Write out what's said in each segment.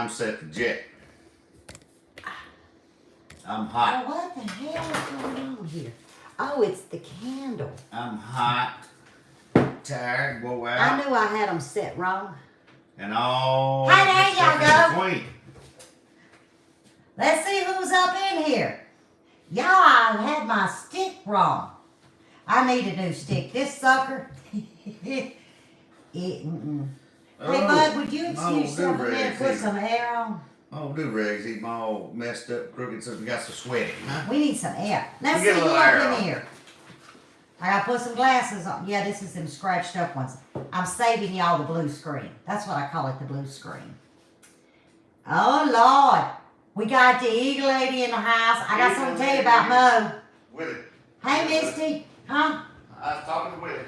I'm set to jet. I'm hot. Oh, what the hell is going on here? Oh, it's the candle. I'm hot. Tired. Go out. I knew I had them set wrong. And all Hey, the there stuff y'all in between. Let's see who's up in here. Y'all, I had my stick wrong. I need a new stick. This sucker. Hey, bud, would you excuse something and put some air on? Oh, do-rags, he's all messed up, crooked, so we got some sweating, huh? We need some air. Let's You see get a who little air up in on. here. I gotta put some glasses on. Yeah, this is them scratched up ones. I'm saving y'all the blue screen. That's what I call it, the blue screen. Oh, Lord. We got the eagle lady in the house. I got something to tell you about Mo. Willie. Hey, Misty. Huh? I was talking to Willie.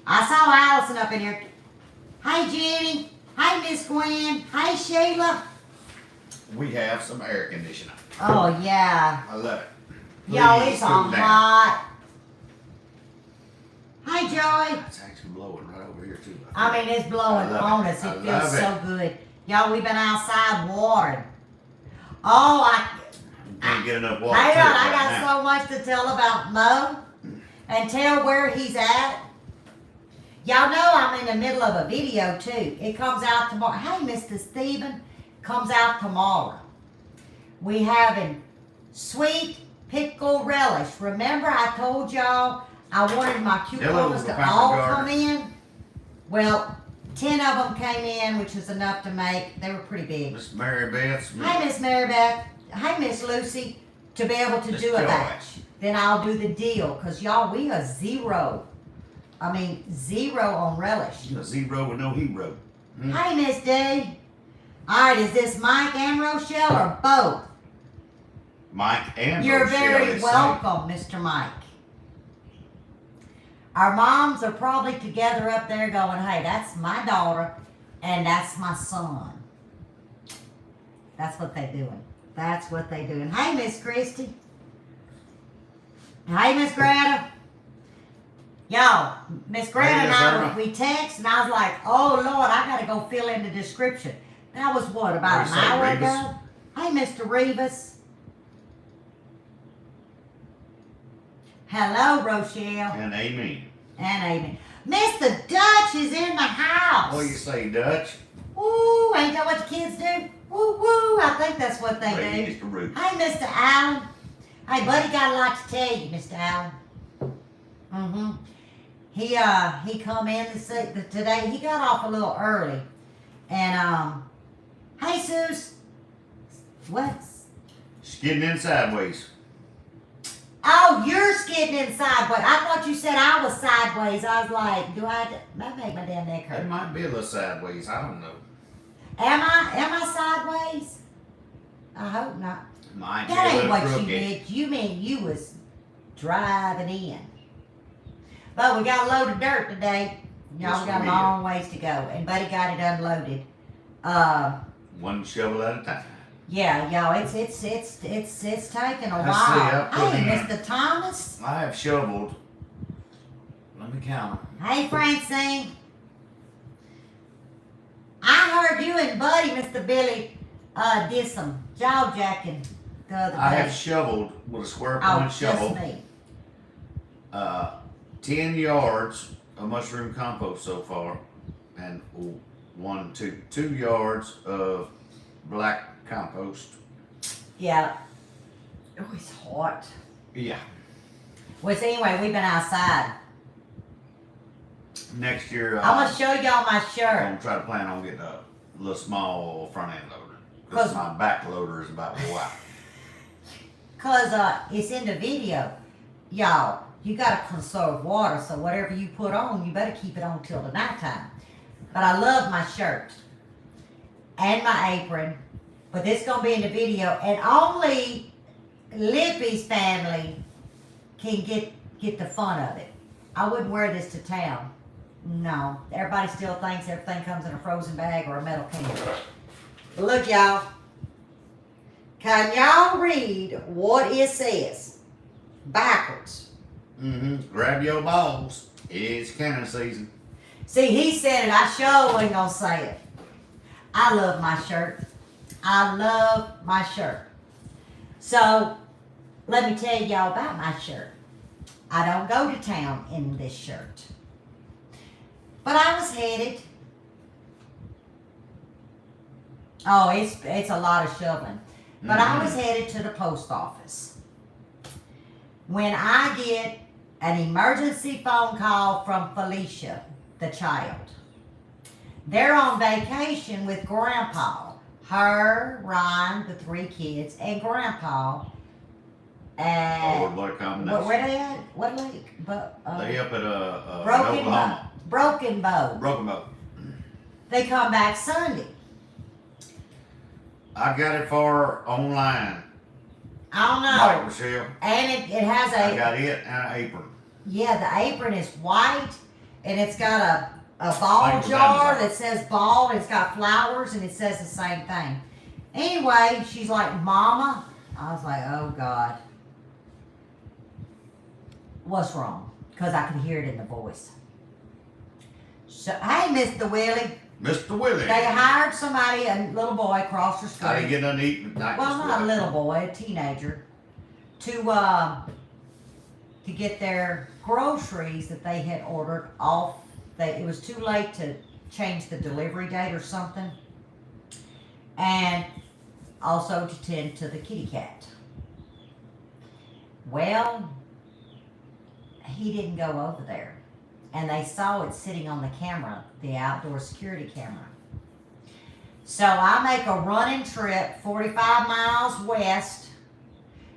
I saw Allison up in here. Hey, Jenny. Hey, Miss Gwen. Hey, Sheila. We have some air conditioner. Oh, yeah. I love it. Y'all, Please it's cool on down. hot. Hey, Joy. It's actually blowing right over here, too. I mean, it's blowing I love on it. us. It I feels love so it. good. Y'all, we've been outside watering. Oh, Can't get enough water. hang to on. it I right got now. so much to tell about Mo and tell where he's at. Y'all know I'm in the middle of a video, too. It comes out tomorrow. Hey, Mr. Steven. Comes out tomorrow. We having sweet pickle relish. Remember I told y'all I wanted my cucumbers the to pepper all garden. come in? Well, 10 of them came in, which was enough to make. They were pretty big. Miss Mary Beth. Hey, Miss Mary Beth. Hey, Miss Lucy. To be able to Miss do a Joy. batch. Then I'll do the deal. Because y'all, we are zero. I mean, zero on relish. A zero with no hero. Hey, Miss D. All right, is this Mike and Rochelle or both? Mike and You're Rochelle, very they say. welcome, Mr. Mike. Our moms are probably together up there going, hey, that's my daughter and that's my son. That's what they doing. That's what they doing. Hey, Miss Christy. Hey, Miss Greta. Y'all, Miss Greta Hey, and Miss I, Irma. we text and I was like, oh, Lord, I got to go fill in the description. That was what, about an What do you say, hour Rebus? ago? Hey, Mr. Rebus. Hello, Rochelle. And Amy. And Amy. Mr. Dutch is in the house. What do you say, Dutch? Woo, ain't that what the kids do? Woo, woo, I think that's what they Raised do. the roof. Hey, Mr. Allen. Hey, buddy, got a lot to tell you, Mr. Allen. Mm-hmm. He come in today. He got off a little early. And, hey, Suze. What? Skidding in sideways. Oh, you're skidding in sideways. I thought you said I was sideways. I was like, do I? That make my damn neck It hurt. might be a little sideways. I don't know. Am I sideways? I hope not. Might be a That ain't little what you crooked. did. You mean you was driving in. But we got a load of dirt today. Y'all, Yes, we got a we long ways to go. And Buddy got it unloaded. One shovel at a time. Yeah, y'all, it's taking a Let's see, while. I'll put Hey, in- Mr. Thomas. I have shoveled. Let me count them. Hey, Francine. I heard you and Buddy, Mr. Billy, did some jaw jacking the other day. I have shoveled with a square Oh, point just shovel. me. 10 yards of mushroom compost so far, and 2 yards of black compost. Yeah. Oh, it's hot. Yeah. Well, so anyway, we've been outside. Next year, I'm going to show y'all my I'm shirt. gonna try to plan on getting a little small front end loader. 'Cause- Because my back loader is about wore out. Because it's in the video. Y'all, you got to conserve water, so whatever you put on, you better keep it on till the nighttime. But I love my shirt and my apron. But this is going to be in the video. And only Lippy's family can get the fun of it. I wouldn't wear this to town. No. Everybody still thinks everything comes in a frozen bag or a metal can. But look, y'all. Can y'all read what it says? Backwards. Grab your balls. It's cannon season. See, he said it. I sure ain't gonna say it. I love my shirt. I love my shirt. So, let me tell y'all about my shirt. I don't go to town in this shirt. But I was headed. Oh, it's a lot of shoveling. But I was headed to the post office. When I get an emergency phone call from Felicia, the child. They're on vacation with Grandpa. Her, Ryan, the 3 kids, and Grandpa. And Lake Combination. where they at? What lake? But They up at Broken Oklahoma. Broken Bow. Broken Bow. They come back Sunday. I got it for online. I don't Mike know. Michelle. And it has I got it and an apron. yeah, the apron is white and it's got a ball Like it was jar Amazon. that says ball and it's got flowers and it says the same thing. Anyway, she's like, Mama. I was like, oh God. What's wrong? Because I could hear it in the voice. So, hey, Mr. Willie. Mr. Willie. They hired somebody, a little boy across the street. I didn't get nothing to eat tonight. Well, not a little boy, a teenager, to get their groceries that they had ordered off. It was too late to change the delivery date or something, and also to tend to the kitty cat. Well, he didn't go over there, and they saw it sitting on the camera, the outdoor security camera. So I make a running trip 45 miles west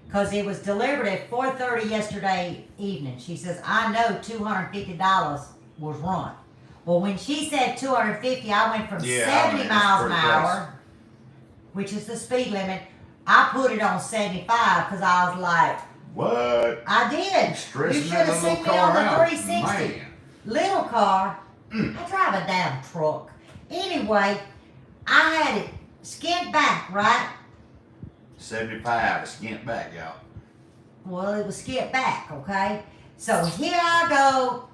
because it was delivered at 4:30 yesterday evening. She says, I know $250 was run. Well, when she said 250, I went from 70 miles an hour, which is the speed limit. I put it on 75 because I was like, what? I did. Stressing You should that have little seen me car on the out. 360. Man. Little car. I drive a damn truck. Anyway, I had it skint back, right? 75, skint back, y'all. Well, it was skint back, okay? So here I go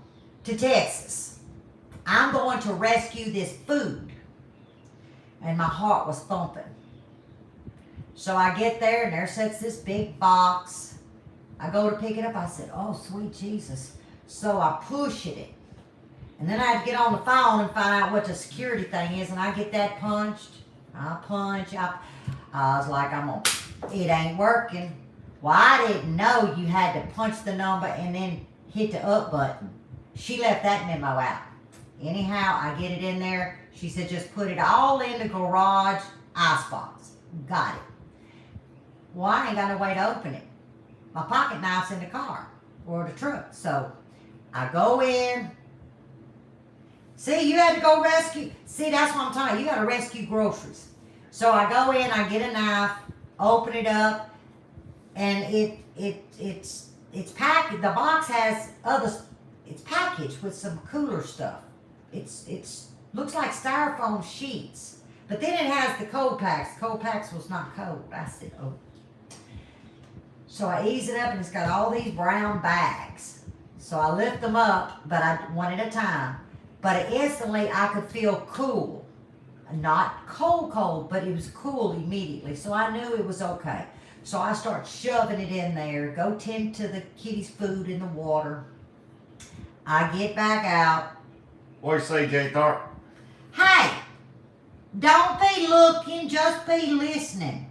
to Texas. I'm going to rescue this food. And my heart was thumping. So I get there and there sits this big box. I go to pick it up. I said, oh, sweet Jesus. So I push it. And then I had to get on the phone and find out what the security thing is. And I get that punched. I punch. I was like, it ain't working. Well, I didn't know you had to punch the number and then hit the up button. She left that memo out. Anyhow, I get it in there. She said, just put it all in the garage icebox. Got it. Well, I ain't got no way to open it. My pocket knife's in the car or the truck. So I go in. See, you had to go rescue. See, that's what I'm talking about. You got to rescue groceries. So I go in, I get a knife, open it up, and it's packaged. The box has it's packaged with some cooler stuff. It's looks like styrofoam sheets. But then it has the cold packs. Cold packs was not cold. I said, oh. So I ease it up and it's got all these brown bags. So I lift them up, but one at a time. But instantly I could feel cool. Not cold, but it was cool immediately. So I knew it was okay. So I start shoving it in there. Go tend to the kitty's food in the water. I get back out. What do you say, Jay Tharp? Hey, don't be looking, just be listening.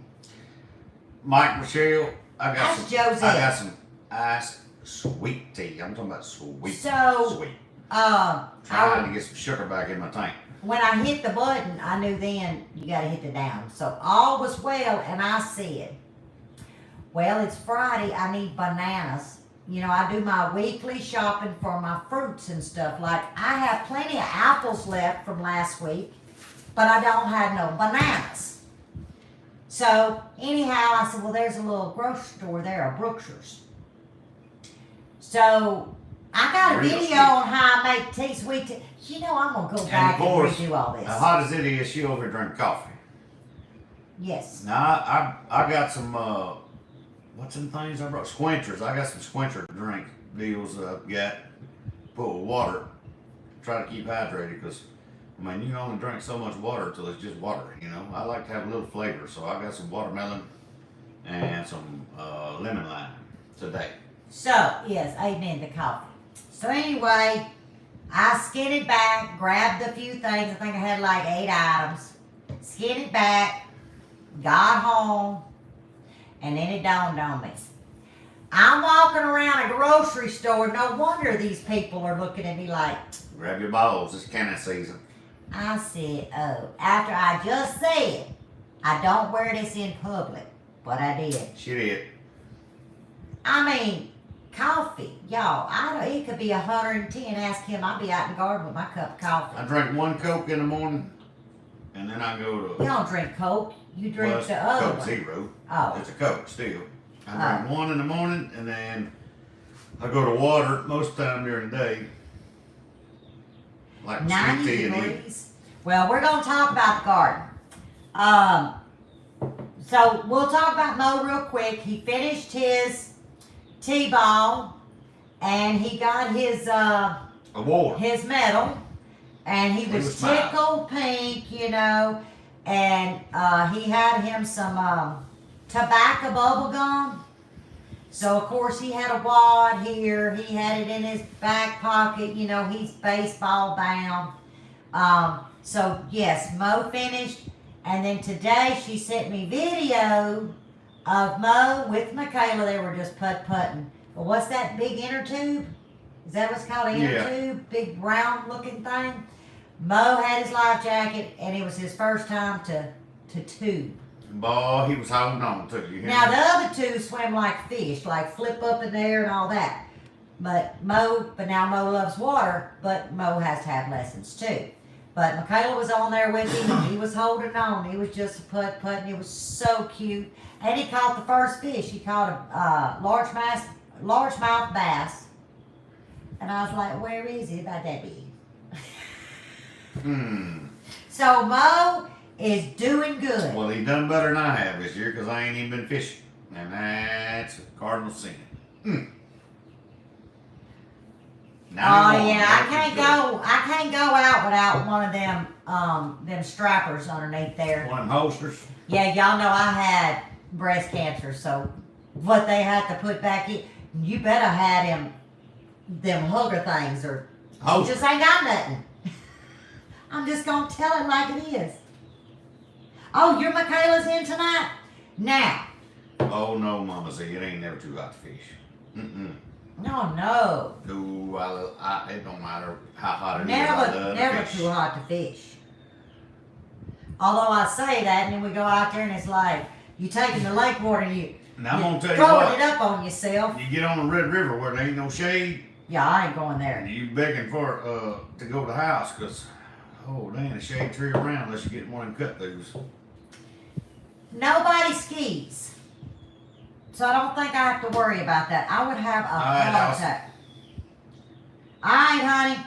Mike Michelle, I That's Josette. got some iced sweet tea. I'm talking about sweet. So, sweet. I Trying to get some sugar back in my tank. when I hit the button, I knew then you got to hit the down. So all was well, and I said, well, it's Friday. I need bananas. You know, I do my weekly shopping for my fruits and stuff. Like, I have plenty of apples left from last week, but I don't have no bananas. So, anyhow, I said, well, there's a little grocery store there, a Brookshire's. So, I got a Real video sweet. on how I make tea, sweet tea. You know, I'm going to go back and redo all this. As hot as it is, she over here drinking coffee. Yes. Now, I got some, what's them things I brought? Squinchers. I got some squincher drink deals got full of water. Try to keep hydrated because I mean, you can only drink so much water till it's just water, you know. I like to have a little flavor, so I got some watermelon and some lemon lime today. So, yes, amen to coffee. So anyway, I skinned it back, grabbed a few things. I think I had like 8 items. Skinned it back, got home, and then it dawned on me. I'm walking around a grocery store. No wonder these people are looking at me like, Grab your balls, it's canning season. I said, oh, after I just said, I don't wear this in public, but I did. She did. I mean, coffee, y'all, it could be 110. Ask him, I'll be out in the garden with my cup of coffee. I drink 1 Coke in the morning, and then I go to... You don't drink Coke, you drink Well, the other Coke one. Zero. Oh. It's a Coke still. I drink 1 in the morning, and then I go to water most of the time during the day. Like 90 sweet tea and eat. degrees. Well, we're going to talk about the garden. So we'll talk about Mo real quick. He finished his T-ball, and he got his Award. his medal, and he was smiling. tickled pink, you know, and he had him some tobacco bubble gum. So of course he had a wad here. He had it in his back pocket. You know, he's baseball bound. So yes, Mo finished, and then today she sent me video of Mo with Michaela. They were just putting. Well, what's that big inner tube? Is that what's called an inner tube? Big round looking thing. Mo had his life jacket, and it was his first time to tube. Boy, he was holding on to you. Now the other two swim like fish, like flip up in the air and all that. But now Mo loves water, but Mo has to have lessons too. But Michaela was on there with him, and he was holding on. He was just putting. It was so cute. And he caught the first fish. He caught a largemouth bass. And I was like, where is he? About that big. So Mo is doing good. Well, he done better than I have this year because I ain't even been fishing. And that's a cardinal sin. Oh yeah, I can't go out without one of them strappers underneath there. One of them holsters. Yeah, y'all know I had breast cancer, so what they had to put back in, you better have them hugger things, or you just ain't got nothing. I'm just gonna tell it like it is. Oh, your Michaela's in tonight? Now. Oh no, Mama said it ain't never too hot to fish. No. No, it don't matter how hot it is. I love Never to fish. too hot to fish. Although I say that, and then we go out there and it's like you taking the lake water and you Now I'm gonna tell you throwing what. it up on yourself. You get on the Red River where there ain't no shade, Yeah, I ain't going there. and you begging for to go to the house because there ain't a shade tree around unless you get one of them cut throughs. Nobody skis. So I don't think I have to worry about that. I would have a heart attack. All right, honey.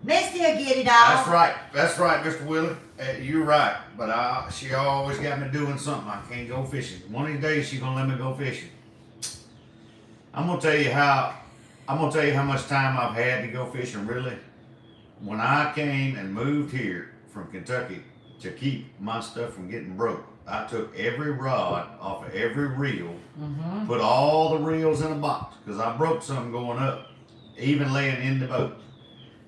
Misty will get it all. That's right, Mr. Willie. You're right, but she always got me doing something. I can't go fishing. One of these days she's gonna let me go fishing. I'm gonna tell you how much time I've had to go fishing. Really, when I came and moved here from Kentucky to keep my stuff from getting broke, I took every rod off of every reel, put all the reels in a box because I broke some going up, even laying in the boat.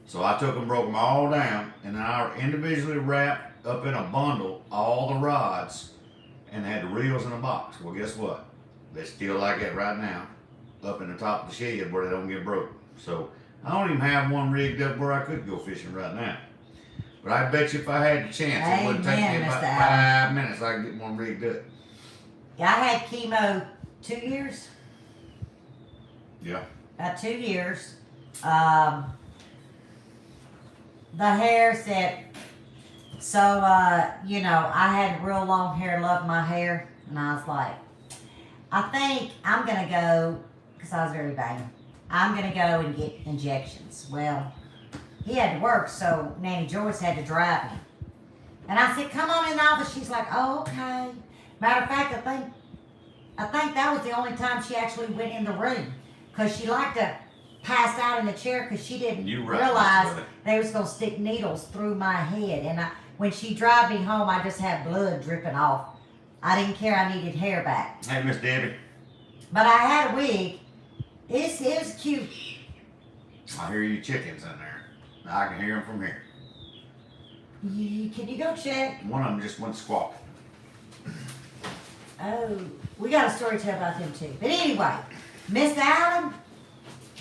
So I took them, broke them all down, and then I individually wrapped up in a bundle all the rods and had the reels in a box. Well, guess what? They're still like that right now, up in the top of the shed where they don't get broke. So I don't even have one rigged up where I could go fishing right now. But I bet you if I had the chance, it would take me about 5 minutes. I could get one rigged up. Yeah, I had chemo 2 years. Yeah. About 2 years. The hair said, so, I had real long hair, loved my hair. And I was like, I think I'm going to go, because I was very vain, I'm going to go and get injections. Well, he had to work, so Nanny Joyce had to drive me. And I said, come on in the office. She's like, oh, okay. Matter of fact, I think that was the only time she actually went in the room. Because she liked to passed out in the chair because she didn't You right, realize Miss Willie. they was gonna stick needles through my head. And when she drive me home, I just had blood dripping off. I didn't care. I needed hair back. Hey, Miss Debbie. But I had a wig. It was cute. I hear you chickens in there. I can hear them from here. Can you go check? One of them just went squawking. Oh, we got a story to tell about them too. But anyway, Miss Allen,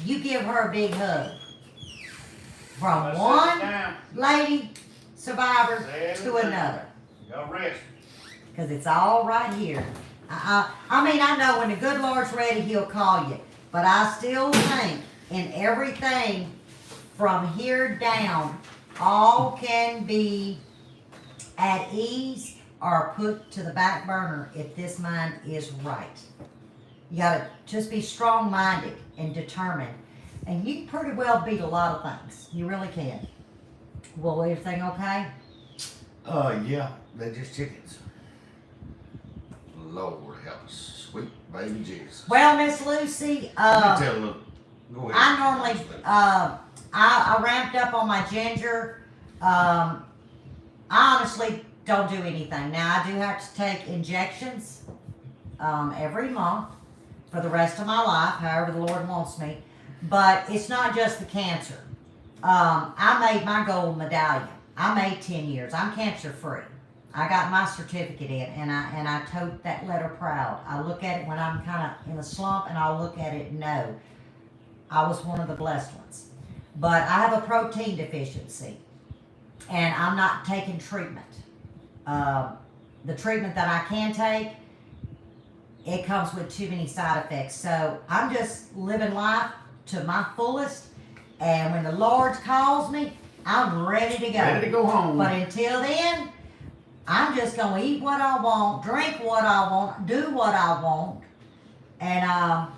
you give her a big hug. From one lady survivor to another. Y'all rest. Because it's all right here. I mean, I know when the good Lord's ready, he'll call you. But I still think in everything from here down, all can be at ease or put to the back burner if this mind is right. You gotta just be strong-minded and determined. And you can pretty well beat a lot of things. You really can. Well, everything okay? Yeah, they're just chickens. Lord help us. Sweet baby Jesus. Well, Miss Lucy, Let me tell a little. Go ahead. I normally, I ramped up on my ginger. I honestly don't do anything. Now, I do have to take injections every month for the rest of my life, however the Lord wants me. But it's not just the cancer. I made my gold medallion. I made 10 years. I'm cancer free. I got my certificate in, and I tote that letter proud. I look at it when I'm kind of in a slump, and I'll look at it and know I was one of the blessed ones. But I have a protein deficiency, and I'm not taking treatment. The treatment that I can take, it comes with too many side effects. So I'm just living life to my fullest, and when the Lord calls me, I'm ready to go. Ready to go home. But until then, I'm just gonna eat what I want, drink what I want, do what I want, and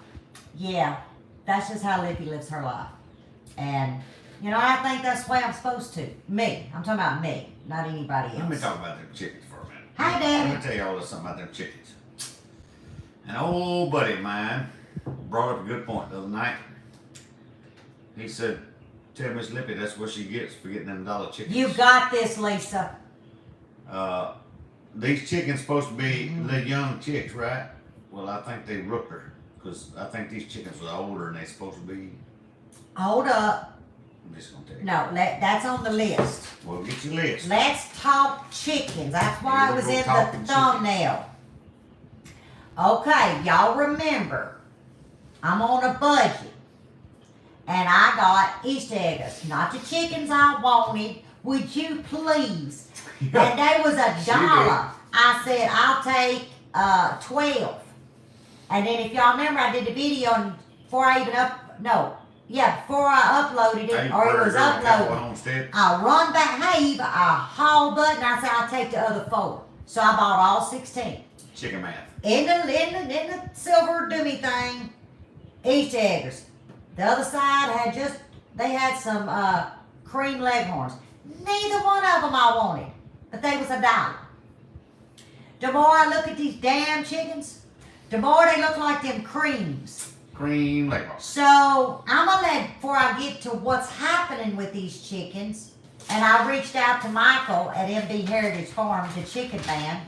yeah, that's just how Lippy lives her life. And you know, I think that's the way I'm supposed to. Me, I'm talking about me, not anybody else. Let me talk about them chickens for a minute. Hi, Daddy. Let me tell you all this something about them chickens. An old buddy of mine brought up a good point the other night. He said, "Tell Miss Lippy that's what she gets for getting them dollar chickens." You got this, Lisa. These chickens supposed to be the young chicks, right? Well, I think they rooked her, because I think these chickens were older and they supposed to be. Hold up. I'm just gonna tell you. No, that's on the list. Well, get your list. Let's talk chickens. That's why Here it we was go, in the talking thumbnail. Okay, y'all remember, I'm on a budget. And I got Easter eggs, not the chickens I wanted. Would you please? And they was $1. I said, I'll take 12. And then if y'all remember, I did the video and before I even before I uploaded it, or it was uploaded, Homestead. I run back, I haul button, I said, I'll take the other 4. So I bought all 16. Chicken math. In the silver doomy thing, Easter eggs. The other side had some cream leghorns. Neither one of them I wanted, but they was $1. The more I look at these damn chickens, the more they look like them creams. Cream leghorn. So I'm gonna before I get to what's happening with these chickens, and I reached out to Michael at MB Heritage Farm, the chicken man.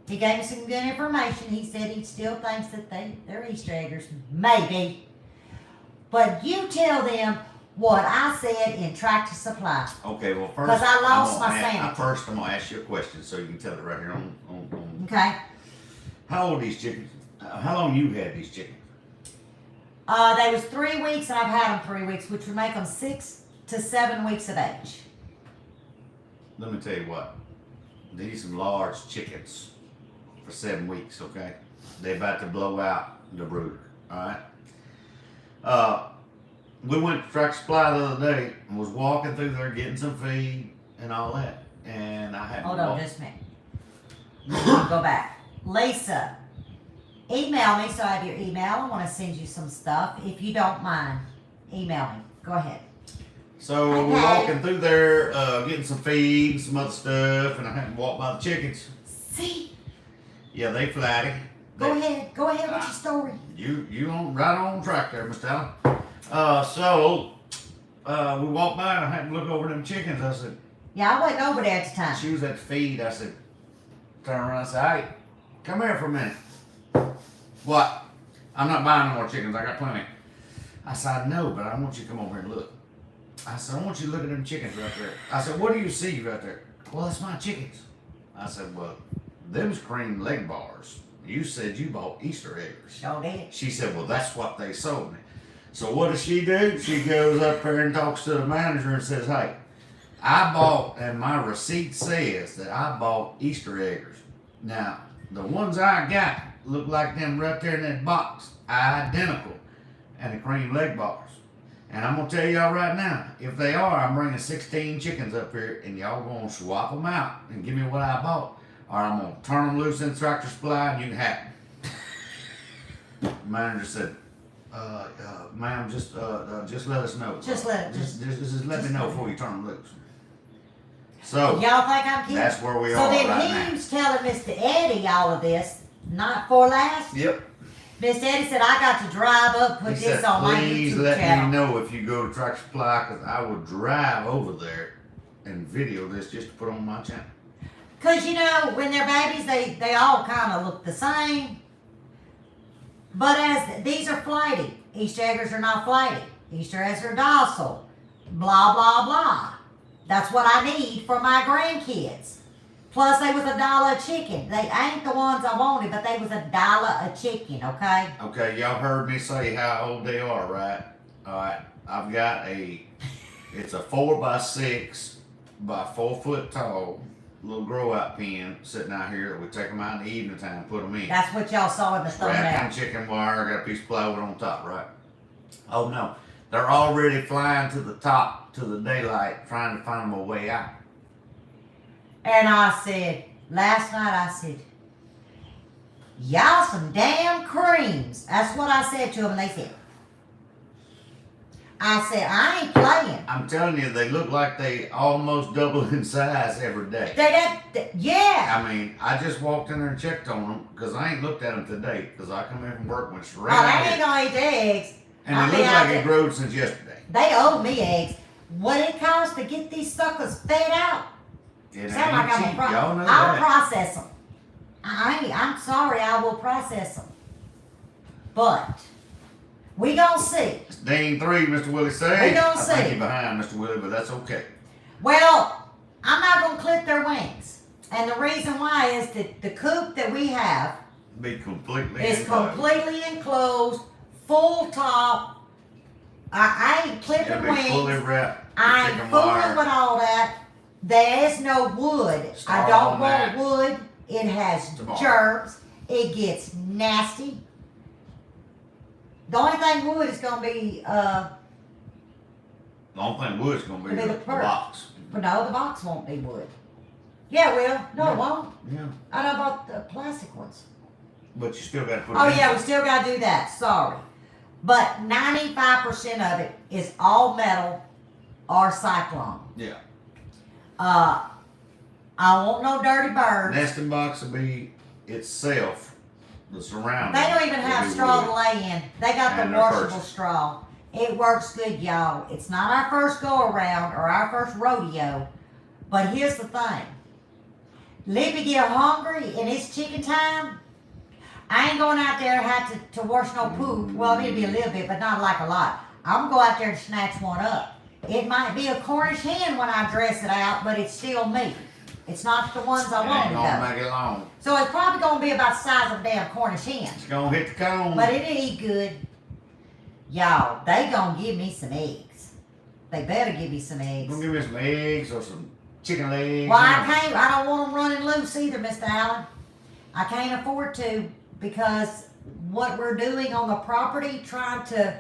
He gave me some good information. He said he still thinks that they're Easter eggers, maybe. But you tell them what I said in Tractor Supply. Okay, well first. 'Cause I lost my sanity. First, I'm gonna ask you a question so you can tell it right here on. Okay. How old are these chickens? How long you had these chickens? They was 3 weeks, and I've had them 3 weeks, which would make them 6 to 7 weeks of age. Let me tell you what. These some large chickens for 7 weeks. Okay, they're about to blow out the brooder. All right. We went to Tractor Supply the other day and was walking through there getting some feed and all that, and I had. Hold on just a minute. Go back. Lisa, email me so I have your email. I want to send you some stuff. If you don't mind, email me. Go ahead. So we're walking through there, getting some feed and some other stuff, and I had to walk by the chickens. See? Yeah, they flatty. Go ahead with your story. You on right on track there, Mr. Allen. We walked by and I had to look over them chickens. I said, Yeah, I wasn't over there at the time. she was at the feed. I said, turn around. I said, hey, come here for a minute. What? I'm not buying no more chickens. I got plenty. I said, I know, but I want you to come over here and look. I said, I want you to look at them chickens right there. I said, what do you see right there? Well, that's my chickens. I said, well, them's cream leg bars. You said you bought Easter eggs. Sure did. She said, well, that's what they sold me. So what does she do? She goes up there and talks to the manager and says, hey, I bought, and my receipt says that I bought Easter eggs. Now, the ones I got look like them right there in that box, identical, and the cream leg bars. And I'm going to tell y'all right now, if they are, I'm bringing 16 chickens up here, and y'all going to swap them out and give me what I bought, or I'm going to turn them loose in Tractor Supply, and you can have them. The manager said, ma'am, just let us know. Just let me know before you turn them loose. So Y'all think I'm kidding? that's where we So are then right now. he was telling Mr. Eddie all of this, not for last. Yep. Mr. Eddie said, I got to drive up, put He this said, on my please YouTube let channel. me know if you go to Tractor Supply, because I will drive over there and video this just to put on my channel. Because, you know, when they're babies, they all kind of look the same. But as these are flighty. Easter eggers are not flighty. Easter eggs are docile. Blah, blah, blah. That's what I need for my grandkids. Plus, they was $1 a chicken. They ain't the ones I wanted, but they was $1 a chicken, okay? Okay, y'all heard me say how old they are, right? Alright, I've got it's a 4x6 by 4 foot tall little grow out pen sitting out here that we take them out in the evening time and put them in. That's what y'all saw in the Wrapped thumbnail. in chicken wire, got a piece of plywood on top, right? Oh no, they're already flying to the top, to the daylight, trying to find them a way out. And I said, last night I said, y'all some damn creams. That's what I said to them, and they said, I ain't playing. I'm telling you, they look like they almost double in size every day. Yeah. I mean, I just walked in there and checked on them because I ain't looked at them today because I come in from work when it's Oh, right they ain't gonna eat the eggs. and they look like it growed since yesterday. They owe me eggs. What it costs to get these suckers fed out? It Sound like ain't I'm cheap, y'all know I'll that. process them. I'm sorry, I will process them. But we gonna see. It's Dean 3, Mr. Willie say. We gonna I think see. you're behind, Mr. Willie, but that's okay. Well, I'm not gonna clip their wings, and the reason why is that the coop that we have Be completely is enclosed. completely enclosed, full top. I ain't clipping It'll be fully wings. wrapped. with I ain't chicken fooling wire. with all that. There is no wood. Start I don't on want that. wood. It has Tomorrow. germs. It gets nasty. The only thing wood is gonna be The only thing wood's gonna be It'll be the the perch. box. but no, the box won't be wood. Yeah, it will. No, Yeah. it won't. Yeah. I know about the plastic ones. But you still gotta put Oh it in. yeah, we still gotta do that. Sorry. But 95% of it is all metal or cyclone. Yeah. I want no dirty birds. Nesting box will be itself, the surrounding. They don't even will have be straw wood. to lay in. They got And the they're washable purchased. straw. It works good, y'all. It's not our first go around or our first rodeo. But here's the thing. Lippy get hungry and it's chicken time. I ain't going out there and have to wash no poop. Well, maybe a little bit, but not like a lot. I'm gonna go out there and snatch one up. It might be a Cornish hen when I dress it out, but it's still meat. It's not the ones I It wanted ain't gonna though. make it long. So it's probably gonna be about the size of a damn Cornish hen. It's gonna hit the cone. But it eat good. Y'all, they gonna give me some eggs. They better give me some eggs. Gonna give me some eggs or some chicken legs. Well, I don't want them running loose either, Mr. Allen. I can't afford to because what we're doing on the property, trying to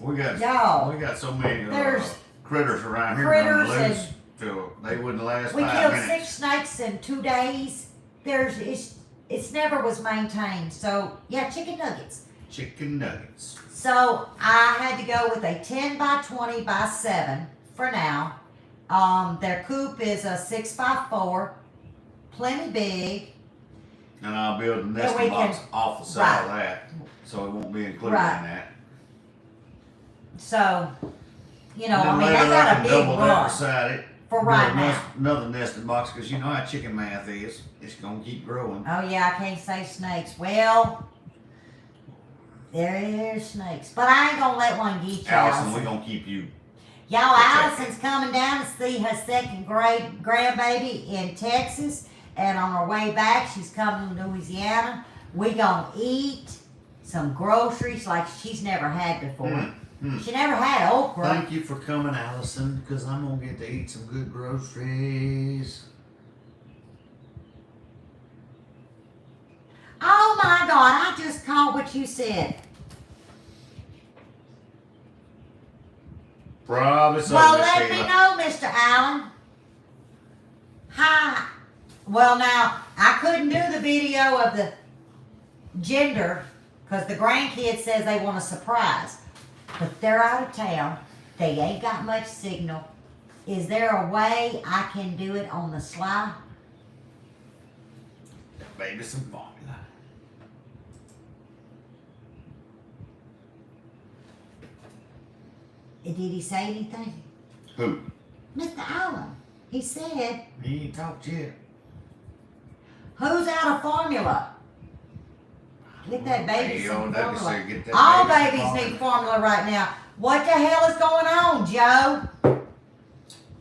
We got Y'all, we got so many there's critters around here critters running loose and- till they wouldn't last we 5 killed minutes. 6 snakes in 2 days. It's never was maintained. So yeah, chicken nuggets. Chicken nuggets. So I had to go with a 10 by 20 by 7 for now. Their coop is a 6 by 4, plenty big. And I'll build a we nesting box can- off the side of right. that, so it won't be included Right. in that. So, you know, And I then mean, they later got I a can big double that run beside it. for Build right now. Another nesting box, because you know how chicken math is. It's gonna keep growing. Oh yeah, I can't say snakes. Well, there's snakes, but I ain't gonna let one get you, Allison, we're Allison. gonna keep you. Y'all, protected. Allison's coming down to see her second grade grandbaby in Texas, and on her way back, she's coming to Louisiana. We gonna eat some groceries like she's never had before. She never had okra. Thank you for coming, Allison, because I'm gonna get to eat some good groceries. Oh my God, I just caught what you said. Probably so, Well, Miss let me Sheila. know, Mr. Allen. Hi. Well, now, I couldn't do the video of the gender because the grandkid says they want a surprise. But they're out of town. They ain't got much signal. Is there a way I can do it on the sly? Baby, some formula. Did he say anything? Who? Mr. Allen. He said, He ain't talked yet. who's out of formula? Get that baby Hey, some old Debbie formula. said get that All baby some babies formula. need formula right now. What the hell is going on, Joe?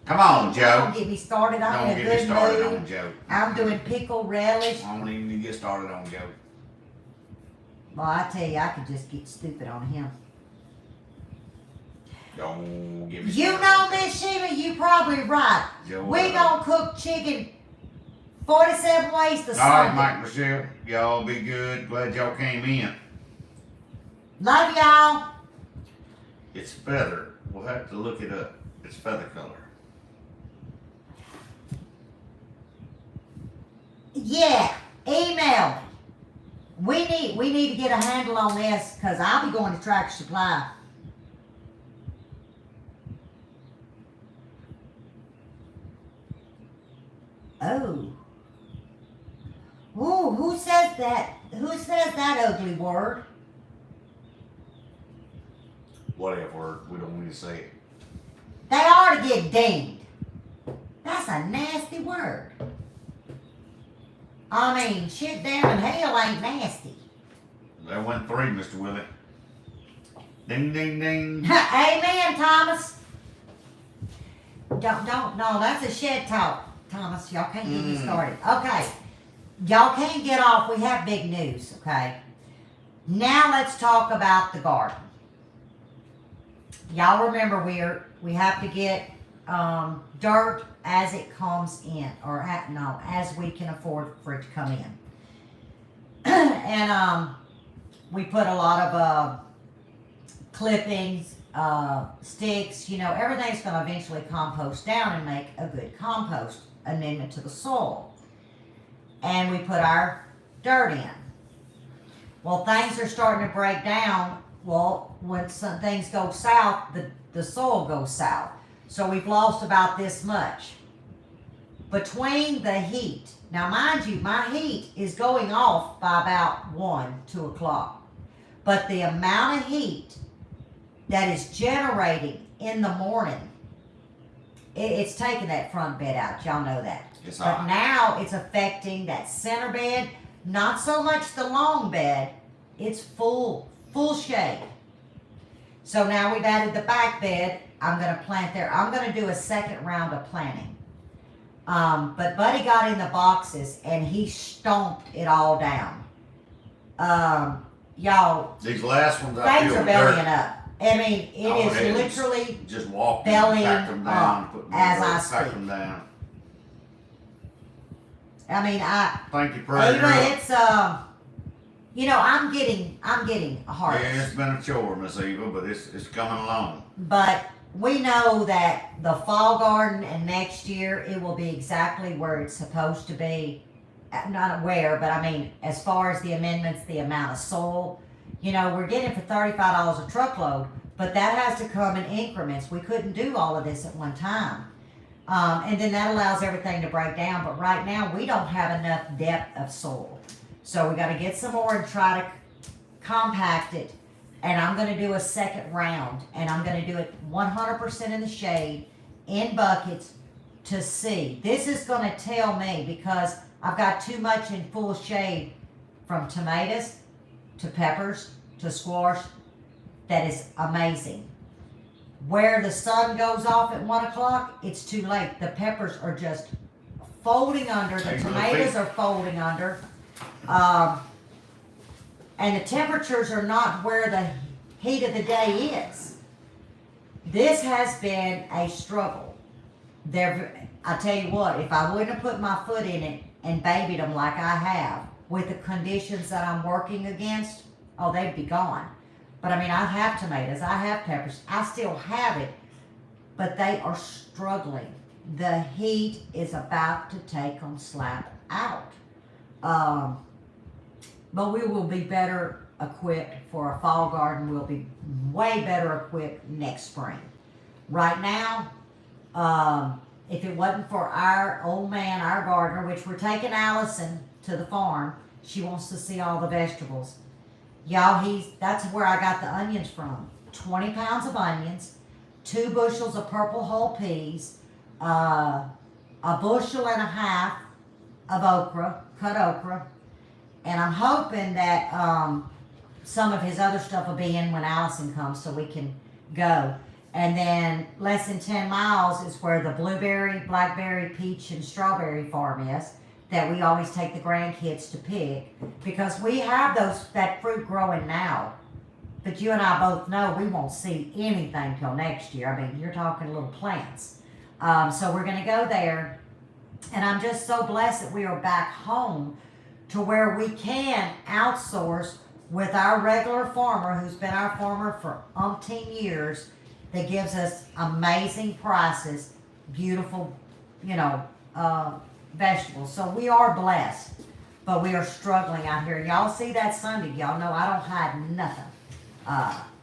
Come on, Joe. Don't get me started. I'm Don't in a get me good started mood. on Joe. I'm doing pickle relish. I don't even need to get started on Joe. Well, I tell you, I could just get stupid on him. Don't get me You started know, on Joe. Miss Sheila, you probably right. Joe, We gonna cook chicken 47 ways to All right, Sunday. Mike, Michelle. Y'all be good. Glad y'all came in. Love y'all. It's feather. We'll have to look it up. It's feather color. Yeah, email me. We need to get a handle on this because I'll be going to Tractor Supply. Oh. Ooh, who says that? Who says that ugly word? Whatever. We don't need to say it. They ought to get dinged. That's a nasty word. I mean, shit down in hell ain't nasty. That went 3, Mr. Willie. Ding, ding, ding. Amen, Thomas. No, that's a shed talk, Thomas. Y'all can't get me started. Okay. Y'all can't get off. We have big news, okay? Now let's talk about the garden. Y'all remember we have to get dirt as it comes in, or as we can afford for it to come in. And we put a lot of clippings, sticks, everything's going to eventually compost down and make a good compost amendment to the soil. And we put our dirt in. Well, things are starting to break down. Well, when some things go south, the soil goes south. So we've lost about this much. Between the heat, now mind you, my heat is going off by about 1, 2 o'clock. But the amount of heat that is generating in the morning, it's taking that front bed out. Y'all know that. It's But hot. now it's affecting that center bed, not so much the long bed, it's full shade. So now we've added the back bed. I'm going to plant there. I'm going to do a second round of planting. But Buddy got in the boxes and he stomped it all down. Y'all, These last ones I things feel are bellying dirt. up. I mean, it Oh, is it is. literally, Just walk them, bellying pack them down, up put them as away, I pack speak. them down. Thank Thank you, Prayer. Eva, it's, I'm getting a harvest. Yeah, it's been a chore, Miss Eva, but it's coming along. But we know that the fall garden and next year it will be exactly where it's supposed to be. Not where, but I mean, as far as the amendments, the amount of soil, we're getting it for $35 a truckload, but that has to come in increments. We couldn't do all of this at one time. And then that allows everything to break down. But right now we don't have enough depth of soil. So we got to get some more and try to compact it And I'm gonna do a second round, and I'm gonna do it 100% in the shade, in buckets, to see. This is gonna tell me, because I've got too much in full shade, from tomatoes to peppers to squash, that is amazing. Where the sun goes off at 1 o'clock, it's too late. The peppers are just folding under, the tomatoes are folding under. And the temperatures are not where the heat of the day is. This has been a struggle. I tell you what, if I wouldn't have put my foot in it and babied them like I have, with the conditions that I'm working against, oh, they'd be gone. But I mean, I have tomatoes, I have peppers, I still have it, but they are struggling. The heat is about to take them slap out. But we will be better equipped for a fall garden. We'll be way better equipped next spring. Right now, if it wasn't for our old man, our gardener, which we're taking Allison to the farm, she wants to see all the vegetables. Y'all, that's where I got the onions from. 20 pounds of onions, 2 bushels of purple whole peas, a bushel and a half of okra, cut okra, and I'm hoping that some of his other stuff will be in when Allison comes so we can go. And then less than 10 miles is where the blueberry, blackberry, peach, and strawberry farm is, that we always take the grandkids to pick, because we have that fruit growing now. But you and I both know we won't see anything till next year. I mean, you're talking little plants. So we're going to go there. And I'm just so blessed that we are back home to where we can outsource with our regular farmer, who's been our farmer for umpteen years, that gives us amazing prices, beautiful, vegetables. So we are blessed, but we are struggling out here. Y'all see that Sunday. Y'all know I don't hide nothing.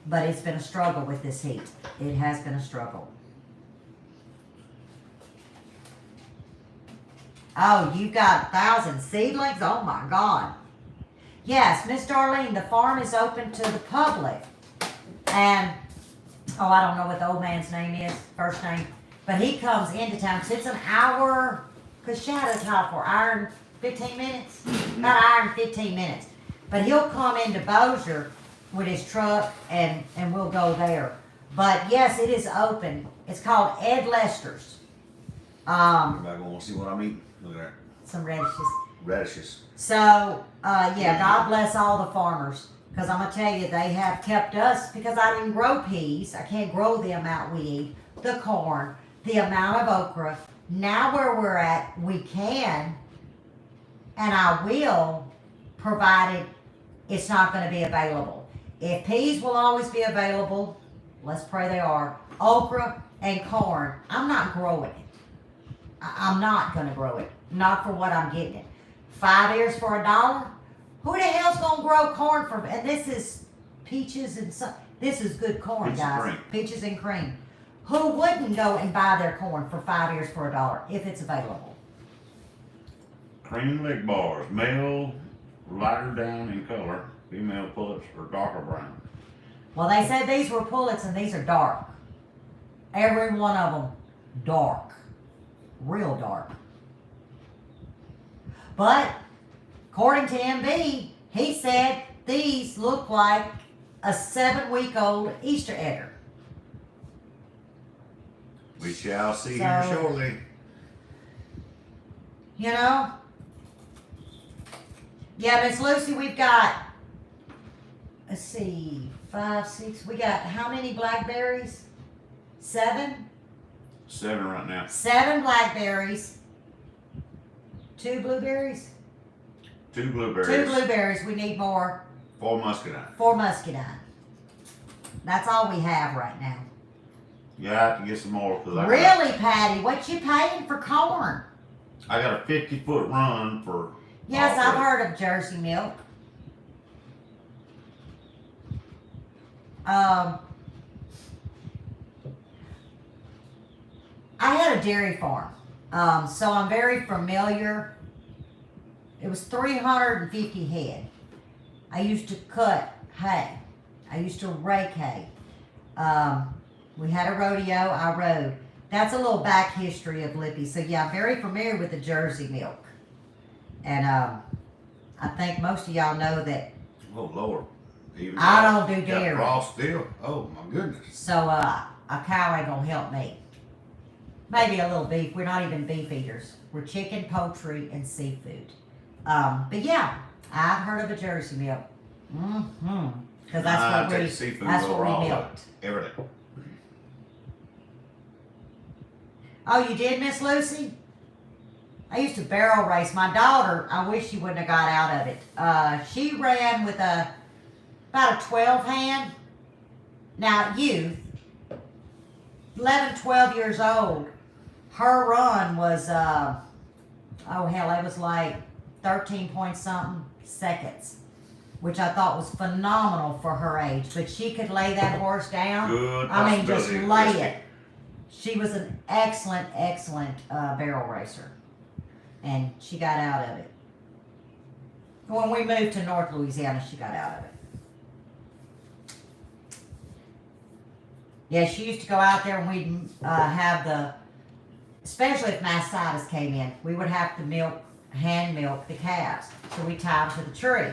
But it's been a struggle with this heat. It has been a struggle. Oh, you got 1,000 seedlings? Oh my God. Yes, Miss Darlene, the farm is open to the public. And, I don't know what the old man's name is, first name, but he comes into town. So it's an hour, because Shadow's hot for hour and 15 minutes? About an hour and 15 minutes. But he'll come into Bossier with his truck and we'll go there. But yes, it is open. It's called Ed Lester's. Everybody gonna want to see what I'm eating? Look at that. Some radishes. Radishes. So, God bless all the farmers. Because I'm going to tell you, they have kept us, because I didn't grow peas. I can't grow the amount we eat. The corn, the amount of okra. Now where we're at, we can, and I will, provided it's not going to be available. If peas will always be available, let's pray they are, okra and corn, I'm not growing it. I'm not going to grow it. Not for what I'm getting it. 5 ears for $1? Who the hell's going to grow corn for, and this is peaches and some, this is good corn, guys. Peaches and cream. Who wouldn't go and buy their corn for 5 ears for $1 if it's available? Cream leg bars. Male, lighter down in color. Female pullets are darker brown. Well, they said these were pullets and these are dark. Every one of them dark. Real dark. But according to MB, he said these look like a 7-week-old Easter egger. We shall see here shortly. Yeah, Miss Lucy, we've got, let's see, 5, 6, we got how many blackberries? 7? 7 right now. 7 blackberries. 2 blueberries? 2 blueberries. 2 blueberries. We need more. 4 muscadine. 4 muscadine. That's all we have right now. You have to get some more. Really, Patty? What you paying for corn? I got a 50-foot run for. Yes, I've heard of Jersey milk. I had a dairy farm, so I'm very familiar. It was 350 head. I used to cut hay I used to rake hay. We had a rodeo. I rode. That's a little back history of Lippy. So yeah, I'm very familiar with the Jersey milk. And I think most of y'all know that. Oh Lord. Even I don't do got dairy. raw still. Oh my goodness. So a cow ain't gonna help me. Maybe a little beef. We're not even beef eaters. We're chicken, poultry, and seafood. But yeah, I've heard of a Jersey milk. Mm-hmm. Because that's what we milked. Every day. Oh, you did, Miss Lucy? I used to barrel race. My daughter, I wish she wouldn't have got out of it. She ran with about a 12 hand. Now, youth, 11, 12 years old, her run was, it was like 13 point something seconds, which I thought was phenomenal for her age. But she could lay that horse down. Good. I mean, just lay it. She was an excellent, excellent barrel racer. And she got out of it. When we moved to North Louisiana, she got out of it. Yeah, she used to go out there and we'd have especially if mastitis came in, we would have to hand milk the calves. So we tied them to the tree.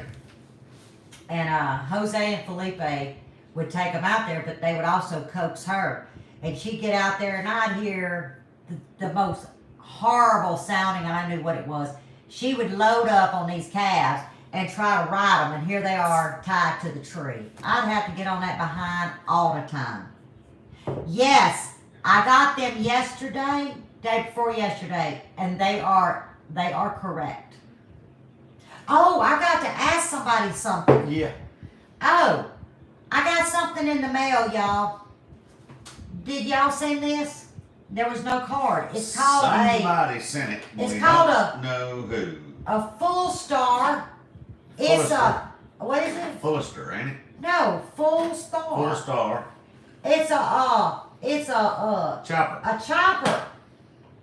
And Jose and Felipe would take them out there, but they would also coax her. And she'd get out there and I'd hear the most horrible sounding, and I knew what it was. She would load up on these calves and try to ride them, and here they are tied to the tree. I'd have to get on that behind all the time. Yes, I got them day before yesterday, and they are correct. Oh, I got to ask somebody something. Yeah. Oh, I got something in the mail, y'all. Did y'all send this? There was no card. It's called Somebody sent it. It's called a full star. It's what is it? Fullister, ain't it? No, full star. Full star. It's a Chopper. A chopper.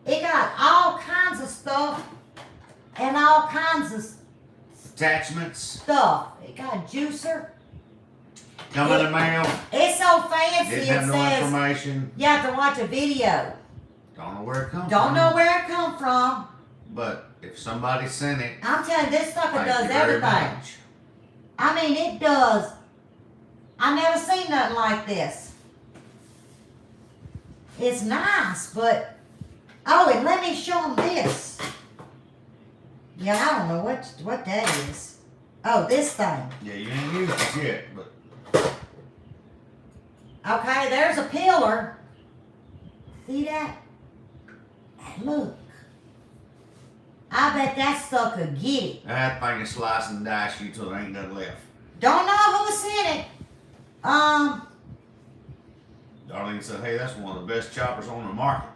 It got all kinds of stuff and all kinds of Attachments. stuff. It got a juicer. Come in the mail. It's so fancy. Didn't have no information. You have to watch a video. Don't know where it comes from. Don't know where it come from. But if somebody sent it, I'm telling you, this sucker thank does you very everything. much. I mean, it does. I never seen nothing like this. It's nice, but and let me show them this. Yeah, I don't know what that is. Oh, this thing. Yeah, you ain't used it yet, but Okay, there's a pillar. See that? And look. I bet that sucker get it. that thing is slice and dice you till there ain't nothing left. Don't know who sent it. Darlene said, hey, that's one of the best choppers on the market.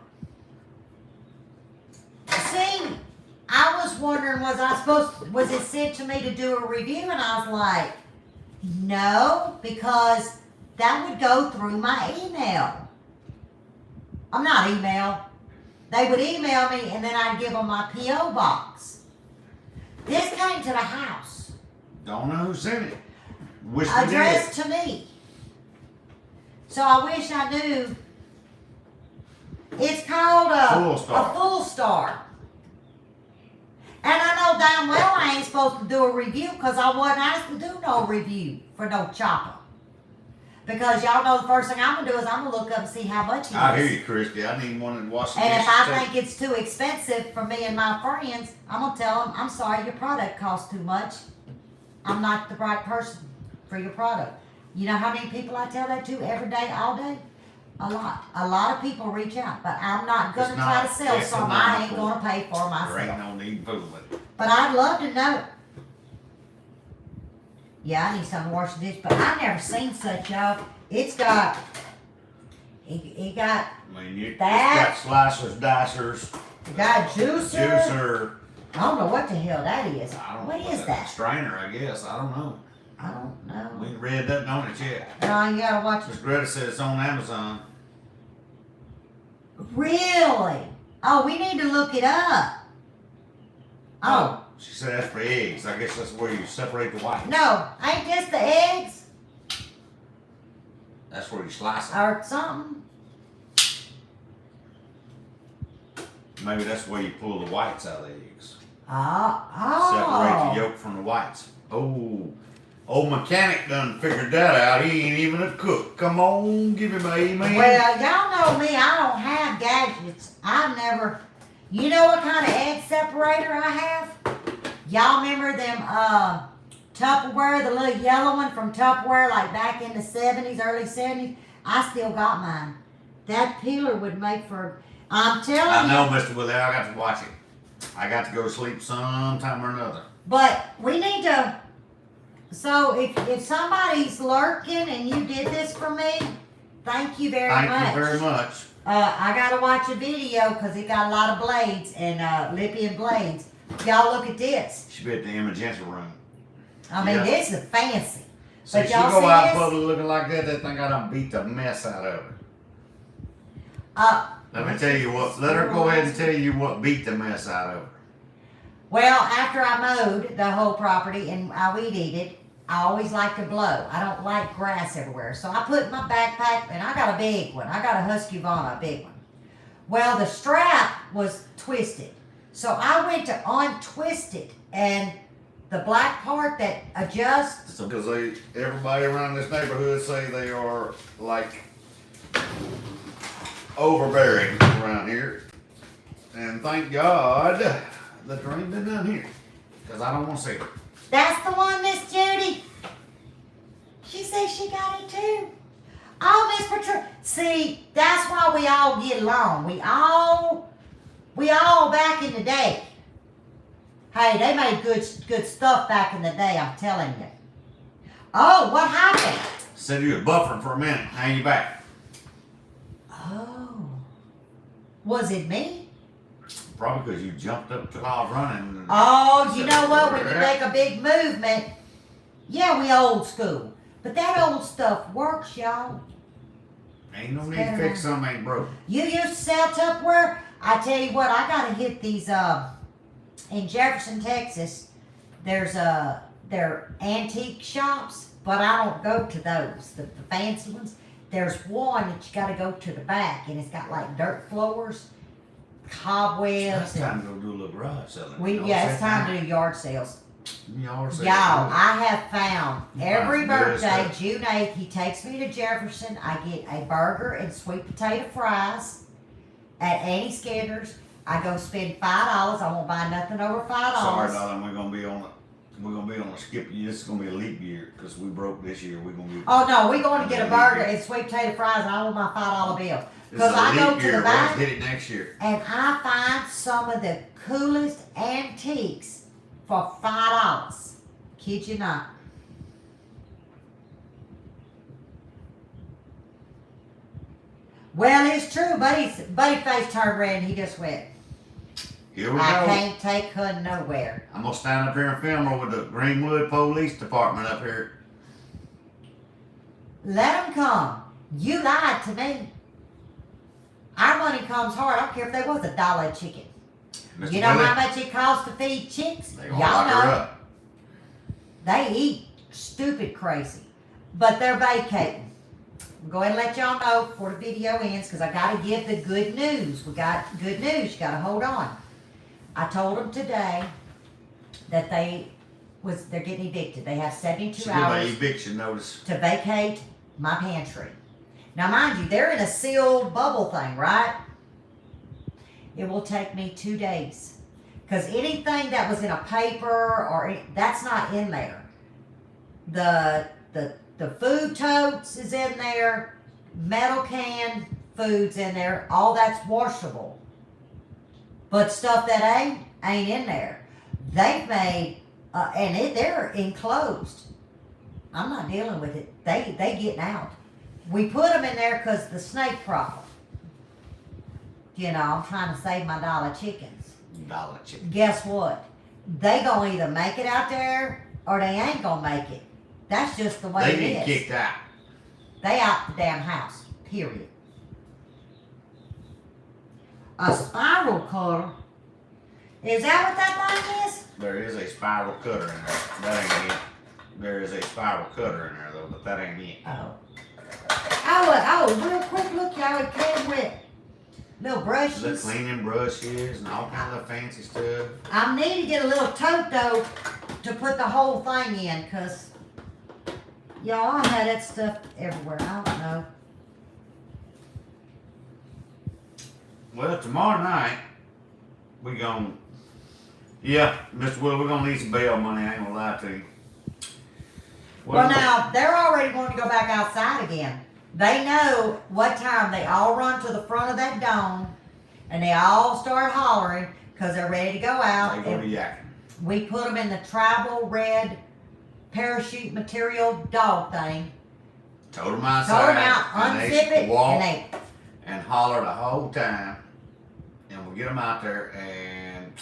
See, I was wondering, was it sent to me to do a review? And I was like, no, because that would go through my email. I'm not email. They would email me and then I'd give them my P.O. box. This came to the house. Don't know who sent it. Wish we did. Addressed to me. So I wish I knew. It's called Full Star. a full star. And I know damn well I ain't supposed to do a review because I wasn't asked to do no review for no chopper. Because y'all know the first thing I'm going to do is I'm going to look up and see how much it is. I hear you, Christy. I need one to wash the And dishes if I too. think it's too expensive for me and my friends, I'm going to tell them, I'm sorry, your product costs too much. I'm not the right person for your product. You know how many people I tell that to every day, all day? A lot. A lot of people reach out, but I'm not going to try to sell something I ain't going to pay for myself. There ain't no need fooling with it. But I'd love to know. Yeah, I need something to wash the dish, but I've never seen such, y'all. It's got, it got, I mean, it's That- got slicers, dicers, got juicer. juicer. I don't know what the hell that is. I don't What know is that? Strainer, I guess. I don't know. I don't know. We ain't read nothing on it yet. No, you gotta watch Miss it. Greta said it's on Amazon. Really? Oh, we need to look it up. Oh, She said that's for eggs. I guess that's where you separate the whites. no, ain't this the eggs? That's where you slice them. or something. Maybe that's where you pull the whites out of the eggs. Oh. Separate the yolk from the whites. Oh, old mechanic done figured that out. He ain't even a cook. Come on, give him an amen. Well, y'all know me. I don't have gadgets. I've never. You know what kind of egg separator I have? Y'all remember them Tupperware, the little yellow one from Tupperware, like back in the 70s, early 70s? I still got mine. That peeler would make for. I'm telling I you. know, Mr. Willie. I got to watch it. I got to go to sleep sometime or another. But we need to. So if somebody's lurking and you did this for me, thank you very much. Thank you very much. I gotta watch a video because it got a lot of blades and Lippy and blades. Y'all look at this. She be at the emergency room. I mean, Yeah. this is fancy. So But she y'all go see out in this? public looking like that. They think I done beat the mess out of her. Let me tell you what. Let her go ahead and tell you what beat the mess out of her. Well, after I mowed the whole property and I weed eated, I always like to blow. I don't like grass everywhere. So I put my backpack, and I got a big one. I got a Husqvarna, a big one. Well, the strap was twisted. So I went to untwist it, and the black part that adjusts. Because everybody around this neighborhood say they are like overbearing around here. And thank God that there ain't been none here. Because I don't want to see it. That's the one, Miss Judy. She says she got it too. Oh, Miss Patricia. See, that's why we all get along. We all back in the day. Hey, they made good stuff back in the day, I'm telling you. Oh, what happened? Said you was buffering for a minute. Hang you back. Oh. Was it me? Probably because you jumped up, took off running. Oh, you know what? When you make a big movement, yeah, we old school. But that old stuff works, y'all. Ain't no need to fix something ain't broke. You used to sell Tupperware? I tell you what, I gotta hit these in Jefferson, Texas. There's they're antique shops, but I don't go to those, the fancy ones. There's one that you gotta go to the back, and it's got like dirt floors, cobwebs. It's time to go do a little garage selling. It's time to do yard sales. Yard sales. Y'all, I have found every That's good birthday, stuff. June 8th, he takes me to Jefferson. I get a burger and sweet potato fries at Annie Skinner's. I go spend $5. I won't buy nothing over $5. Sorry, darling, we're gonna be on a skip year. This is gonna be a leap year because we broke this year. We're gonna be. Oh no, we're going to get a burger and sweet potato fries, and I want my $5 bill. This is Because a I go leap to year. the We'll have back to hit it next year. and I find some of the coolest antiques for $5. Kid you not. Well, it's true. Buddy's face turned red and he just went, Here we I go. can't take her nowhere. I'm gonna stand up here and film her with the Greenwood Police Department up here. Let them come. You lied to me. Our money comes hard. I don't care if there was $1 a chicken. Mr. You know Willie, how much it costs to feed chicks? They Y'all gonna lock her know. up. They eat stupid crazy. But they're vacating. I'm going to let y'all know before the video ends because I got to give the good news. We got good news. You got to hold on. I told them today that they're getting evicted. They have 72 She give my hours eviction notice. to vacate my pantry. Now, mind you, they're in a sealed bubble thing, right? It will take me 2 days. Because anything that was in a paper that's not in there. The food totes is in there. Metal can food's in there. All that's washable. But stuff that ain't in there. They've made, they're enclosed. I'm not dealing with it. They getting out. We put them in there because the snake problem. You know, I'm trying to save my dollar chickens. $1 chicken. Guess what? They gonna either make it out there or they ain't gonna make it. That's just the way They it get is. kicked out. They out the damn house. Period. A spiral cutter. Is that what that thing is? There is a spiral cutter in there. That ain't it. There is a spiral cutter in there though, but that ain't it. Oh. Real quick, look, y'all, it came with little The brushes. cleaning brushes and all kinds of fancy stuff. I need to get a little tote though to put the whole thing in, cause y'all, I had that stuff everywhere. I don't know. Well, tomorrow night, we gon' yeah, Mr. Will, we're gonna need some bail money, I ain't gonna lie to you. Well, now, they're already going to go back outside again. They know what time they all run to the front of that dome, and they all start hollering because they're ready to go out. They go to yakking. We put them in the tribal red parachute material dog thing. Told them outside. Told them out, and unzip they it, walk and they... and holler the whole time. And we'll get them out there, and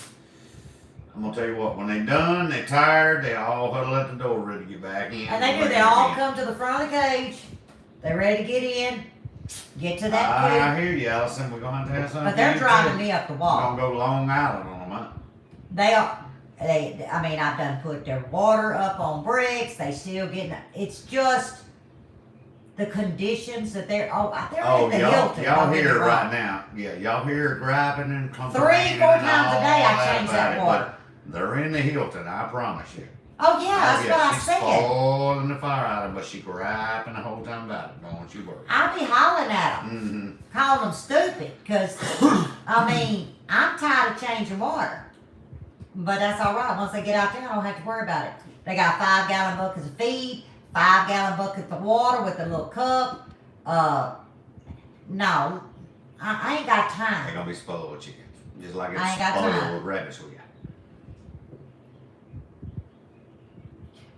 I'm gonna tell you what, when they done, they tired, they all huddle at the door ready to get back in. And they do, they all come to the front of the cage. They're ready to get in, get to that coop. I hear you, Allison, we're gonna have to have something. But they're driving me up the We're wall. gonna go Long Island on them, huh? I mean, I've done put their water up on bricks. They still getting, it's just the conditions that they're in the Hilton. y'all hear it right now. Yeah, y'all hear her griping and complaining. 3-4 times a day I change that about it, water. but they're in the Hilton, I promise you. Oh yeah, that's what I she's said. spoiling the fire out of them, but she griping the whole time about it. Don't you worry. I be hollering at them, Mm-hmm. calling them stupid, because, I mean, I'm tired of changing water. But that's all right. Once they get out there, I don't have to worry about it. They got 5-gallon buckets of feed, 5-gallon buckets of water with a little cup. No, I ain't got They're time. gonna be spoiled with chickens, just like I ain't got it's spoiled time. with rabbits we got.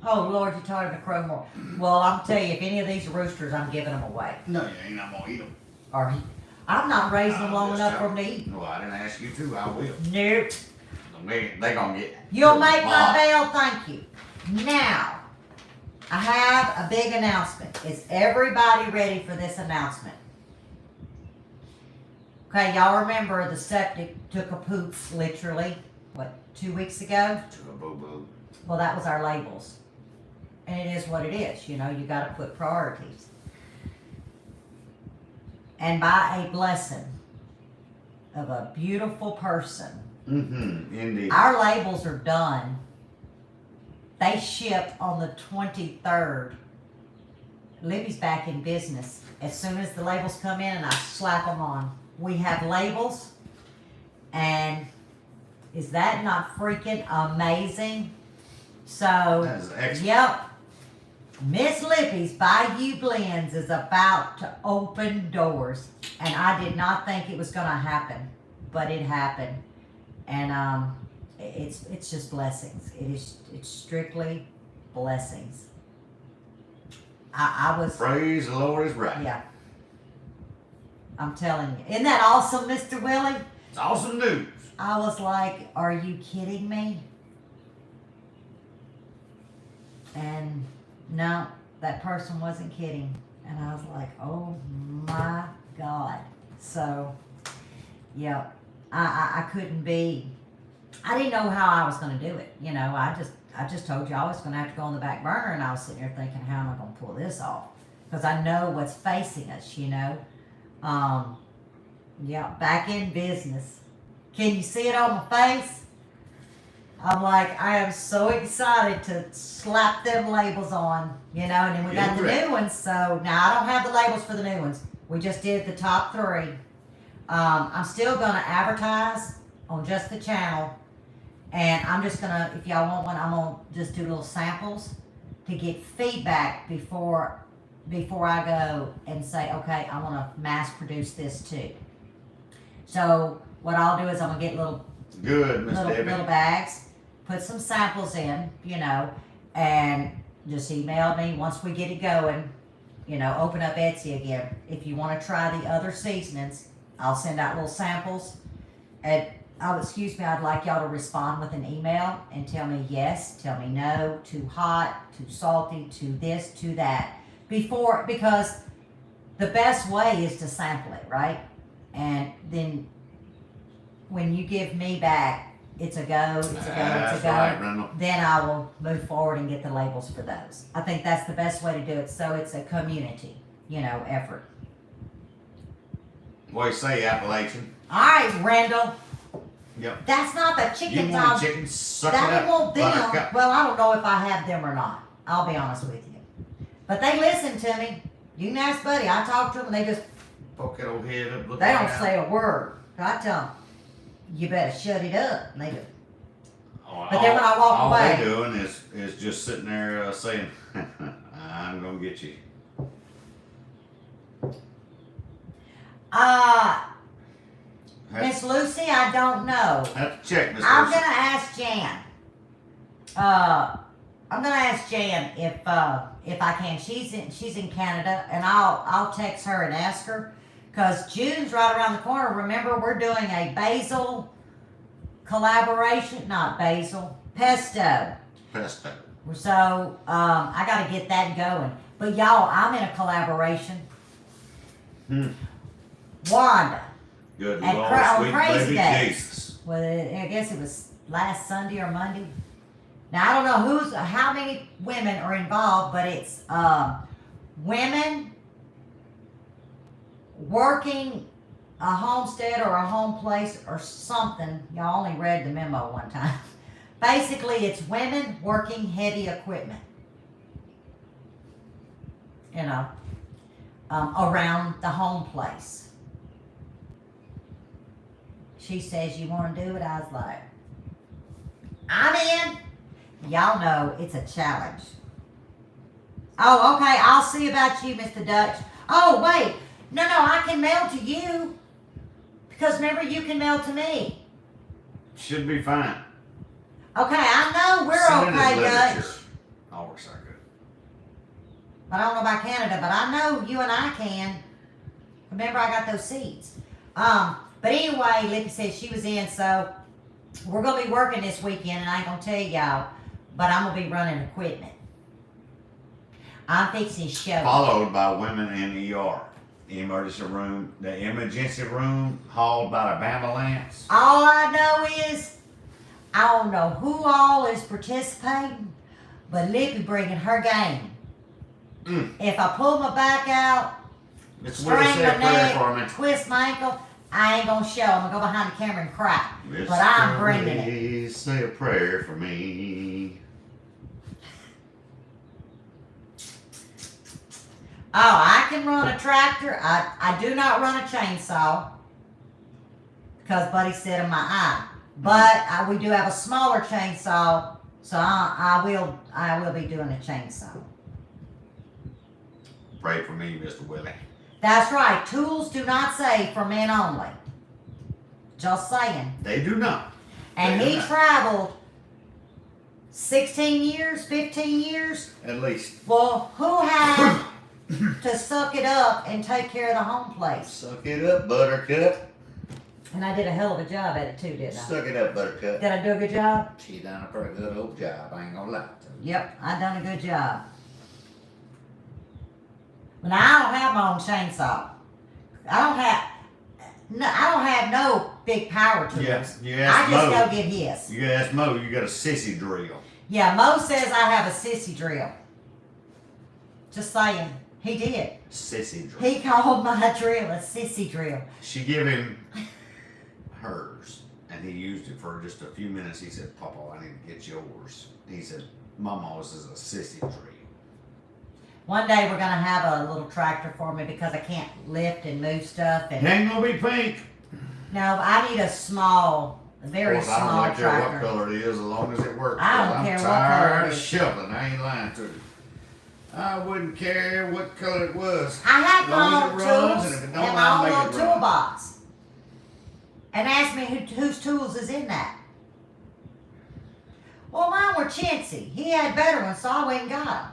Oh Lord, you told him to crow more. Well, I'm telling you, if any of these roosters, I'm giving them away. No, you ain't not gonna eat them. Or I'm not raising them long Just enough tell for them to eat. Well, I didn't ask you to. I will. Nope. They gonna get. You'll make my Mom. bail, thank you. Now, I have a big announcement. Is everybody ready for this announcement? Okay, y'all remember the septic took a poop literally, 2 weeks ago? To a boo-boo. Well, that was our labels. And it is what it is, you gotta put priorities. And by a blessing of a beautiful person, Mm-hmm. Indeed. our labels are done. They ship on the 23rd. Lippy's back in business. As soon as the labels come in and I slap them on. We have labels. And is that not freaking amazing? So, That is excellent. yep. Miss Lippy's Bayou Blends is about to open doors. And I did not think it was going to happen. But it happened. And it's just blessings. It's strictly blessings. I was, Praise the Lord is right. yeah. I'm telling you. Isn't that awesome, Mr. Willie? It's awesome news. I was like, are you kidding me? And no, that person wasn't kidding. And I was like, oh my God. So, yeah, I couldn't be, I didn't know how I was going to do it. I just told you I was going to have to go on the back burner, and I was sitting there thinking, how am I going to pull this off? Because I know what's facing us, Yeah, back in business. Can you see it on my face? I'm like, I am so excited to slap them labels on, and then we got the new ones. So now I don't have the labels for the new ones. We just did the top 3. I'm still going to advertise on just the channel. And I'm just going to, if y'all want one, I'm going to just do little samples to get feedback before I go and say, okay, I want to mass produce this too. So what I'll do is I'm going to get little bags, put some samples in, and just email me once we get it going, open up Etsy again. If you want to try the other seasonings, I'll send out little samples. And I'd like y'all to respond with an email and tell me yes, tell me no, too hot, too salty, too this, too that. Because the best way is to sample it, right? And then when you give me back, it's a go, it's a go, it's a That's go. right, Randall. Then I will move forward and get the labels for those. I think that's the best way to do it. So it's a community. effort. What do you say, Appalachian? All right, Randall. Yep. That's not the You chicken want Tom. chicken? Suck it That up. won't them. Buttercup. Well, I don't know if I have them or not. I'll be honest with you. But they listen to me. You can ask Buddy. I talk to them and they just, Poke that old head up. Look they don't around. say a word. I tell them, you better shut it up. And they do. But then when I walk all away- they doing is just sitting there saying, "I'm gonna get you." Miss Lucy, I don't know. Have to check, Miss I'm Lucy. gonna ask Jan. I'm gonna ask Jan if I can. She's in Canada, and I'll text her and ask her, cause June's right around the corner. Remember, we're doing a basil collaboration, not basil, pesto. Pesto. So I gotta get that going. But y'all, I'm in a collaboration. Wanda. Good And Lord, on sweet Crazy baby Days. Jesus. Well, I guess it was last Sunday or Monday. Now I don't know how many women are involved, but it's women working a homestead or a home place or something. Y'all only read the memo one time. Basically, it's women working heavy equipment. Around the home place. She says, you want to do it? I was like, I'm in. Y'all know it's a challenge. Oh, okay. I'll see about you, Mr. Dutch. Oh, wait. No, I can mail to you. Because remember, you can mail to me. Should be fine. Okay, I know we're Send it okay, as Dutch. literature. All works out good. But I don't know about Canada, but I know you and I can. Remember, I got those seeds. But anyway, Lippy said she was in, so we're going to be working this weekend, and I ain't going to tell y'all, but I'm going to be running equipment. I'm fixing show. Followed by women in ER. The emergency room hauled by the ambulance. All I know is, I don't know who all is participating, but Lippy bringing her game. If I pull my back out, Mr. Willie, strain say a my prayer for me. neck, twist my ankle, I ain't gonna show. I'm gonna go behind the camera and cry. But I'm bringing it. Please say a prayer for me. Oh, I can run a tractor. I do not run a chainsaw because Buddy said in my eye. But we do have a smaller chainsaw, so I will be doing a chainsaw. Pray for me, Mr. Willie. That's right. Tools do not say for men only. Just saying. They do not. And They do he not. traveled 16 years, 15 years. At least. Well, who had to suck it up and take care of the home place? Suck it up, Buttercup. And I did a hell of a job at it too, didn't I? Suck it up, Buttercup. Did I do a good job? She done a pretty good old job. I ain't gonna lie to you. Yep, I done a good job. But now I don't have my own chainsaw. I don't have no big power tools. Yeah, you I asked just Mo. go get his. You asked Mo, you got a sissy drill. Yeah, Mo says I have a sissy drill. Just saying. He did. Sissy drill. He called my drill a sissy drill. She gave him hers, and he used it for just a few minutes. He said, Papa, I need to get yours. He said, Mama's is a sissy drill. One day we're gonna have a little tractor for me because I can't lift and move stuff. It And ain't gonna be pink. no, I need a small, a very Of course, I small don't care what tractor. color it is as long as it works. I don't 'cause care I'm what color tired it of is. shoveling. I ain't lying to you. I wouldn't care what color it was. I have As my long own as it runs, tools and if it and don't, my I'll own make little it run. toolbox. And ask me whose tools is in that. Well, mine were chintzy. He had better ones, so I went and got them.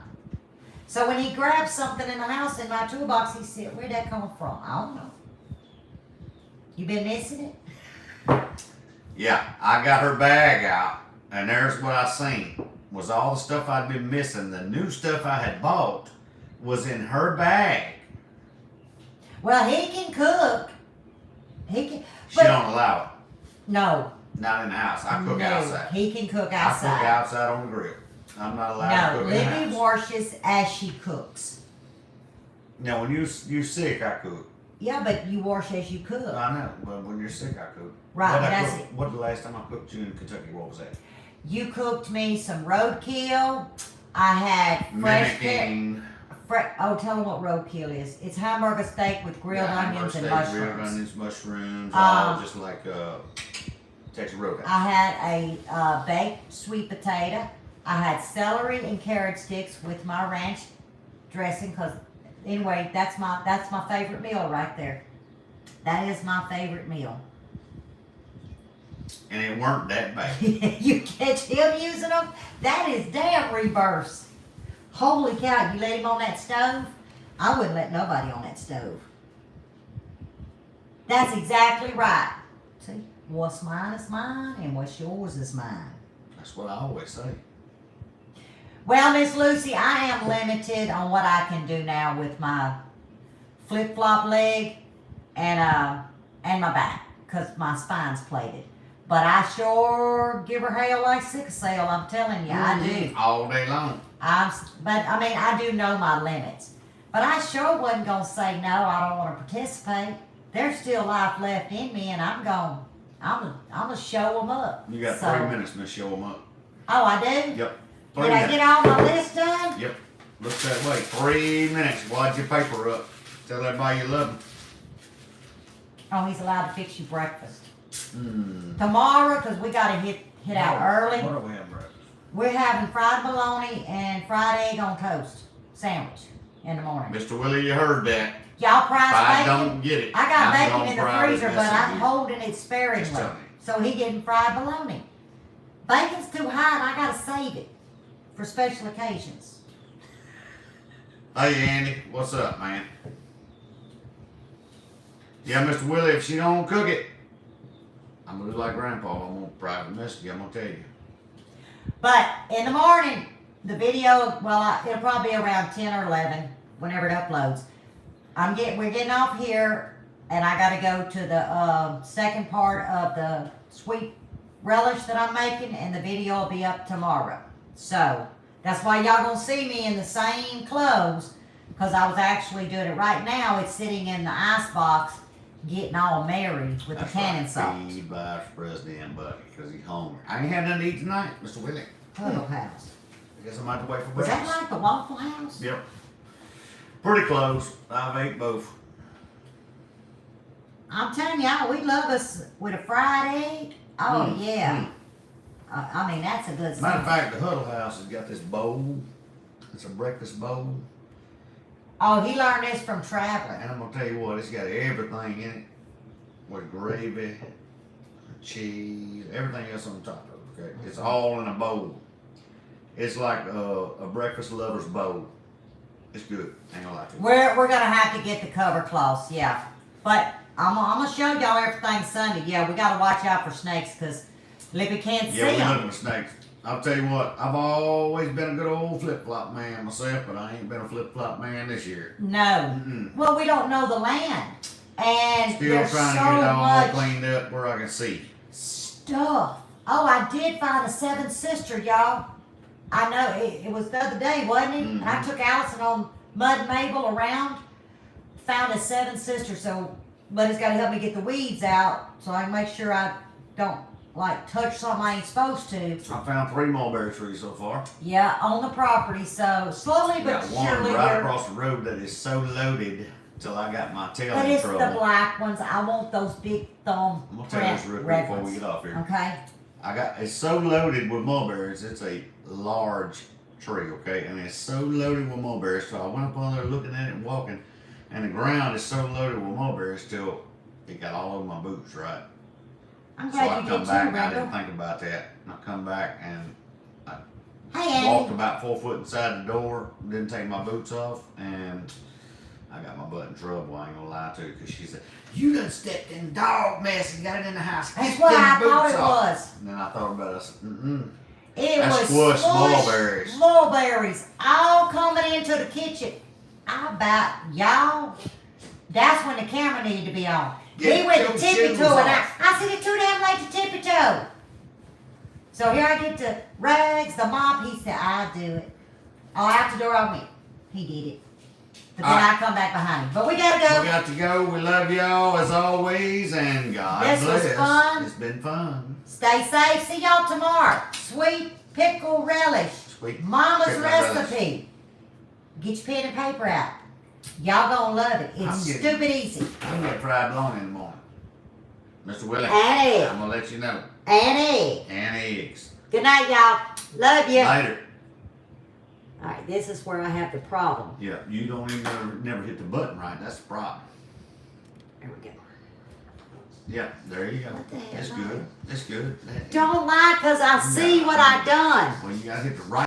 So when he grabbed something in the house in my toolbox, he said, "Where'd that come from?" I don't know. You been missing it? Yeah, I got her bag out, and there's what I seen. Was all the stuff I'd been missing. The new stuff I had bought was in her bag. Well, he can cook. He can. She But don't allow it. no, Not in the house. I cook no, outside. he can cook I outside. cook outside on the grill. I'm not allowed to No, cook in the Lippy house. washes as she cooks. Now, when you sick, I cook. Yeah, but you wash as you cook. I know, but when you're sick, I cook. Right, What that's it. What the last time I cooked you in Kentucky? What was that? You cooked me some roadkill. I had fresh Mimicking. Oh, tell them what roadkill is. It's hamburger steak with grilled onions and Grilled mushrooms. onions, mushrooms, all just like Texas Roadhouse. I had a baked sweet potato. I had celery and carrot sticks with my ranch dressing. Cause anyway, that's my favorite meal right there. That is my favorite meal. And it weren't that bad. You catch him using them? That is damn reverse. Holy cow, you let him on that stove? I wouldn't let nobody on that stove. That's exactly right. See, what's mine is mine, and what's yours is mine. That's what I always say. Well, Miss Lucy, I am limited on what I can do now with my flip-flop leg and my back, because my spine's plated. But I sure give her hell like sickle cell, I'm telling you, I do. All day long. I do know my limits. But I sure wasn't going to say, no, I don't want to participate. There's still life left in me, and I'm going to show them up. You got 3 minutes to show them up. Oh, I do? Yep. 3 Did minutes. I get all my list done? Yep. Looks that way. 3 minutes. Wad your paper up. Tell everybody you love them. Oh, he's allowed to fix you breakfast. Tomorrow, because we got to hit out early. What are we having breakfast? We're having fried bologna and fried egg on toast sandwich in the morning. Mr. Willie, you heard that. Y'all If price I bacon? don't get it, I got I'm bacon gonna in the fry freezer, this but I'm again. holding it Just sparingly. tell me. So he getting fried bologna. Bacon's too high, and I gotta save it for special occasions. Hey, Andy, what's up, man? Yeah, Mr. Willie, if she don't cook it, I'm gonna do like Grandpa. I'm gonna private message you. I'm gonna tell you. But in the morning, the video, it'll probably be around 10 or 11 whenever it uploads. We're getting off here, and I gotta go to the second part of the sweet relish that I'm making, and the video will be up tomorrow. So that's why y'all gonna see me in the same clothes, because I was actually doing it right now. It's sitting in the ice box, getting all merry with the cannon salt. Feed Vice President Buddy, because he's hungry. I ain't had nothing to eat tonight, Mr. Willie. Huddle House. I guess I might have to wait for Was that breakfast. like the Waffle House? Yep. Pretty close. I've ate both. I'm telling y'all, we love us with a fried egg. Oh, yeah. I mean, that's a good Matter of sign. fact, the Huddle House has got this bowl. It's a breakfast bowl. Oh, he learned this from traveling. And I'm going to tell you what, it's got everything in it. With gravy, cheese, everything else on top of it. Okay? It's all in a bowl. It's like a breakfast lover's bowl. It's good. Ain't gonna lie to you. We're gonna have to get the cover cloths, yeah. But I'm gonna show y'all everything Sunday. Yeah, we gotta watch out for snakes because Lippy can't see Yeah, we them. looking for snakes. I'll tell you what, I've always been a good old flip-flop man myself, but I ain't been a flip-flop man this year. No. Mm-mm. Well, we don't know the land, and Still there's trying so to get it all much cleaned up where I can see. stuff. Oh, I did find a seventh sister, y'all. I know it was the other day, wasn't it? And I took Allison on Mud Mabel around, found a seventh sister. So, Buddy's got to help me get the weeds out so I can make sure I don't like touch something I ain't supposed to. I found 3 mulberry trees so far. Yeah, on the property. So slowly but Got one surely. right across the road that is so loaded till I got my tail But in it's trouble. the black ones. I want those big thumb I'm gonna tell you this real quick red before we ones. get off here. Okay. It's so loaded with mulberries. It's a large tree, okay, and it's so loaded with mulberries. So I went up on there looking at it and walking, and the ground is so loaded with mulberries till it got all over my boots, right? I'm So I glad you come did back too, and I didn't Randall. think about that. And I come back and Hey, walked Andy. about 4 foot inside the door, didn't take my boots off, and I got my butt in trouble. I ain't gonna lie to you, because she said, "You done stepped in dog mess and got it in the house. That's Get what them I thought boots it off." was. And then I thought about it. I said, "Mm-mm." It That's was squash mulberries. mulberries all coming into the kitchen. I about y'all. That's when the camera needed to be on. Get He went your to tippy shoes toe, and off. I said it's too damn late to tippy toe. So here I get to Rags, the mop. He said, "I do it." Oh, out the door I went. He did it. But then I come back behind him. But we gotta go. We got to go. We love y'all as always, and God This was bless. fun. It's been fun. Stay safe. See y'all tomorrow. Sweet pickle relish. Sweet Mama's pickle recipe. Get your pen and paper out. Y'all gonna love it. I'm It's getting- stupid easy. I'm gonna fried bologna in the morning. Mr. Willie, And egg. I'm gonna let you know. And egg. And eggs. Good night, y'all. Love you. Later. Alright, this is where I have the problem. Yeah, you don't even never hit the button right. That's the problem. There we go. Yeah, there you go. What the hell? That's good. That's good. Don't lie, cause I see what I done. Well, you gotta hit the right.